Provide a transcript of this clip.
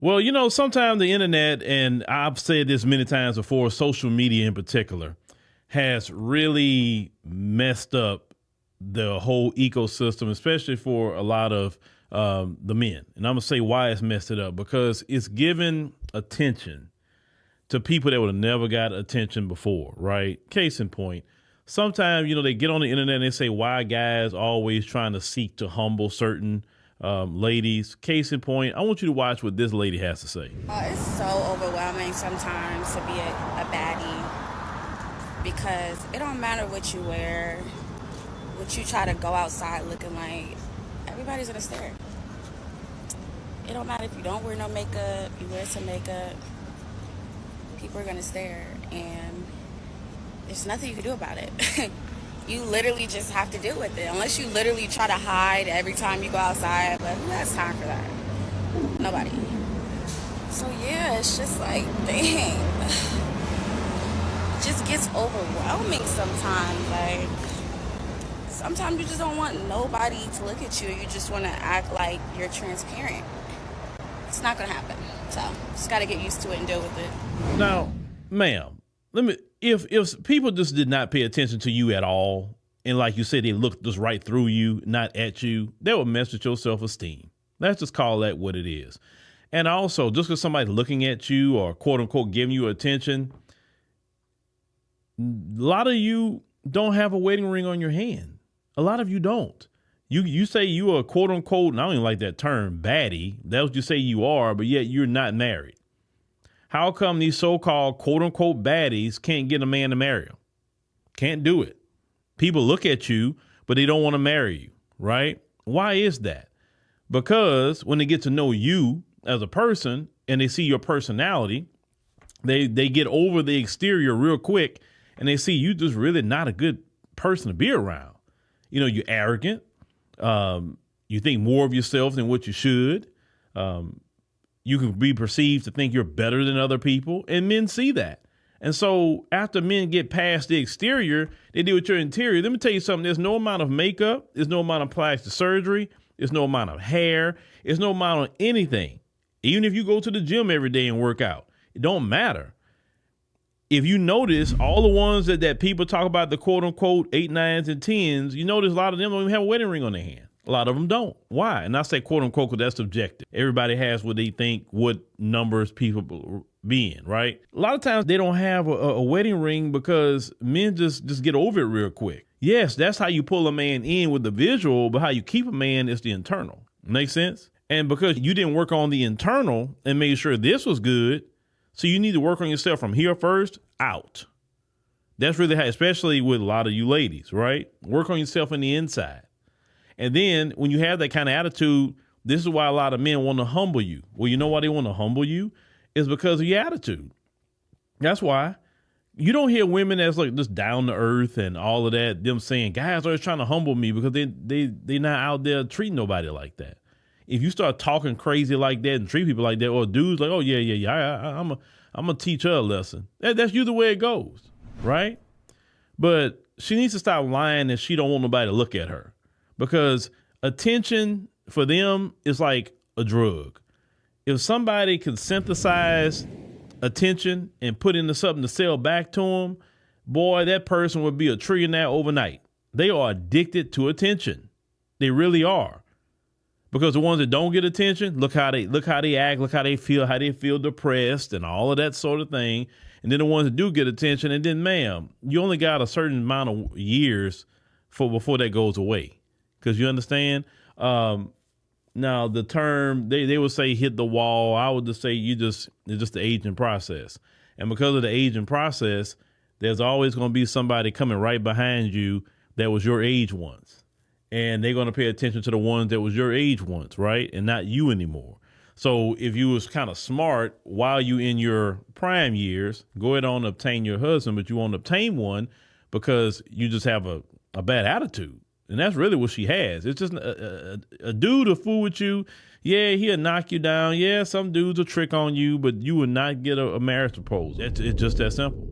Well, sometimes the internet, and I've said this many times before, social media in particular, has really messed up the whole ecosystem, especially for a lot of the men. And I'm going to say why it's messed it up, because it's given attention to people that would have never got attention before, right? Case in point, sometimes, they get on the internet and they say why guys always trying to seek to humble certain ladies. Case in point, I want you to watch what this lady has to say. It's so overwhelming sometimes to be a baddie because it don't matter what you wear, what you try to go outside looking like, everybody's gonna stare. It don't matter if you don't wear no makeup, you wear some makeup, people are gonna stare, and there's nothing you can do about it. You literally just have to deal with it, unless you literally try to hide every time you go outside, but who has time for that? Nobody. So yeah, it's just like, dang. It just gets overwhelming sometimes. Like, sometimes you just don't want nobody to look at you. You just want to act like you're transparent. It's not gonna happen. So just gotta get used to it and deal with it. Now, ma'am, if people just did not pay attention to you at all, and like you said, they looked just right through you, not at you, that would mess with your self-esteem. Let's just call that what it is. And also, just because somebody's looking at you or quote unquote giving you attention, a lot of you don't have a wedding ring on your hand. A lot of you don't. You say you are quote unquote, and I don't even like that term, baddie. That's what you say you are, but yet you're not married. How come these so-called quote unquote baddies can't get a man to marry them? Can't do it. People look at you, but they don't want to marry you, right? Why is that? Because when they get to know you as a person and they see your personality, they get over the exterior real quick and they see you just really not a good person to be around. You're arrogant. You think more of yourself than what you should. You can be perceived to think you're better than other people, and men see that. And so after men get past the exterior, they deal with your interior. Let me tell you something. There's no amount of makeup. There's no amount of plastic surgery. There's no amount of hair. There's no amount of anything. Even if you go to the gym every day and work out, it don't matter. If you notice all the ones that people talk about, the quote unquote 8, 9s, and 10s, you notice a lot of them don't even have a wedding ring on their hand. A lot of them don't. Why? And I say quote unquote because that's subjective. Everybody has what they think what numbers people be in, right? A lot of times they don't have a wedding ring because men just get over it real quick. Yes, that's how you pull a man in with the visual, but how you keep a man is the internal. Make sense? And because you didn't work on the internal and made sure this was good, so you need to work on yourself from here first out. That's really how, especially with a lot of you ladies, right? Work on yourself on the inside. And then when you have that kind of attitude, this is why a lot of men want to humble you. Well, you know why they want to humble you? Is because of your attitude. That's why. You don't hear women that's like just down to earth and all of that, them saying, guys are always trying to humble me because they're not out there treating nobody like that. If you start talking crazy like that and treat people like that, or dudes like, oh, yeah, I'm going to teach her a lesson. That's usually the way it goes, right? But she needs to stop lying that she don't want nobody to look at her. Because attention for them is like a drug. If somebody can synthesize attention and put into something to sell back to them, boy, that person would be a trillionaire overnight. They are addicted to attention. They really are. Because the ones that don't get attention, look how they act, look how they feel depressed and all of that sort of thing. And then the ones that do get attention, and then, ma'am, you only got a certain amount of years before that goes away. Because you understand? Now, the term, they would say hit the wall. I would just say it's just the aging process. And because of the aging process, there's always going to be somebody coming right behind you that was your age once. And they're going to pay attention to the ones that was your age once, right? And not you anymore. So if you was kind of smart while you in your prime years, go ahead on and obtain your husband, but you won't obtain one because you just have a bad attitude. And that's really what she has. It's just a dude will fool with you. Yeah, he'll knock you down. Yeah, some dudes will trick on you, but you will not get a marriage proposal. It's just that simple.